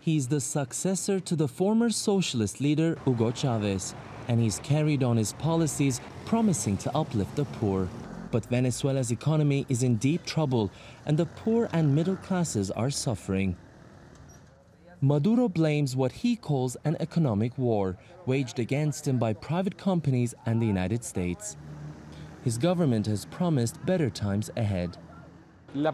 He's the successor to the former socialist leader Hugo Chavez, and he's carried on his policies promising to uplift the poor. But Venezuela's economy is in deep trouble, and the poor and middle classes are suffering. Maduro blames what he calls an economic war, waged against him by private companies and the United States. His government has promised better times ahead. The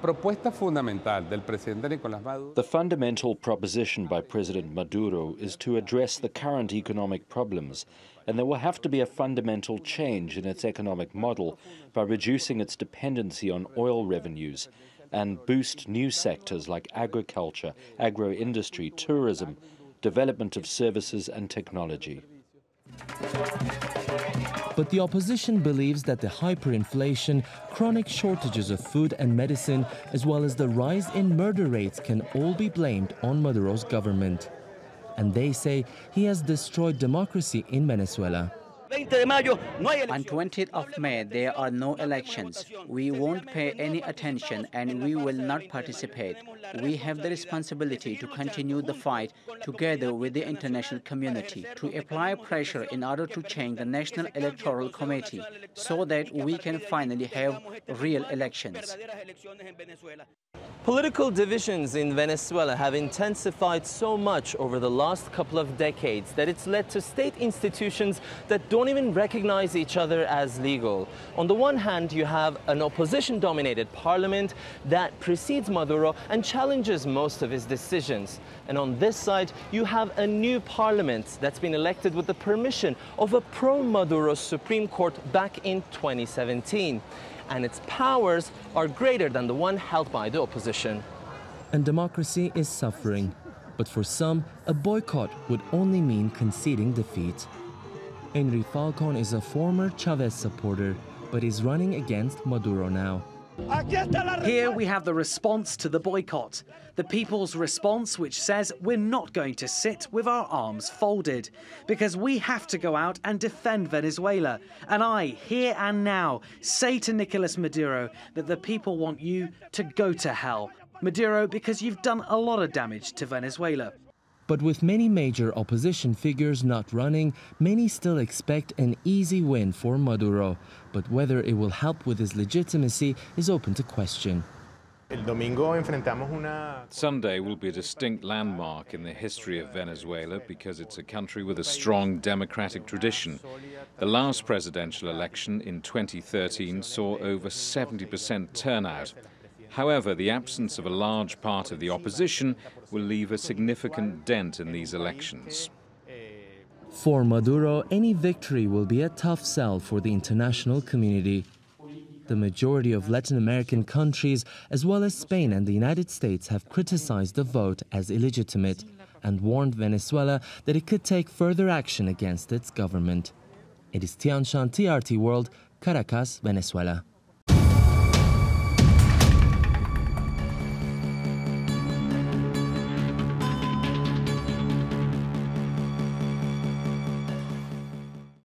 fundamental proposition by President Maduro is to address the current economic problems, and there will have to be a fundamental change in its economic model by reducing its dependency on oil revenues and boost new sectors like agriculture, agro-industry, tourism, development of services and technology. But the opposition believes that the hyperinflation, chronic shortages of food and medicine, as well as the rise in murder rates can all be blamed on Maduro's government. And they say he has destroyed democracy in Venezuela. On 20th of May, there are no elections. We won't pay any attention and we will not participate. We have the responsibility to continue the fight together with the international community to apply pressure in order to change the National Electoral Committee so that we can finally have real elections. Political divisions in Venezuela have intensified so much over the last couple of decades that it's led to state institutions that don't even recognize each other as legal. On the one hand, you have an opposition-dominated parliament that precedes Maduro and challenges most of his decisions. And on this side, you have a new parliament that's been elected with the permission of a pro-Maduro Supreme Court back in 2017. And its powers are greater than the one held by the opposition. And democracy is suffering. But for some, a boycott would only mean conceding defeat. Henri Falcon is a former Chavez supporter, but is running against Maduro now. Here we have the response to the boycott. The people's response, which says we're not going to sit with our arms folded because we have to go out and defend Venezuela. And I, here and now, say to Nicolas Maduro that the people want you to go to hell. Maduro, because you've done a lot of damage to Venezuela. But with many major opposition figures not running, many still expect an easy win for Maduro. But whether it will help with his legitimacy is open to question. Sunday will be a distinct landmark in the history of Venezuela because it's a country with a strong democratic tradition. The last presidential election in 2013 saw over 70% turnout. However, the absence of a large part of the opposition will leave a significant dent in these elections. For Maduro, any victory will be a tough sell for the international community. The majority of Latin American countries, as well as Spain and the United States, have criticized the vote as illegitimate and warned Venezuela that it could take further action against its government. Ediz Tiyansan, TRT World, Caracas, Venezuela.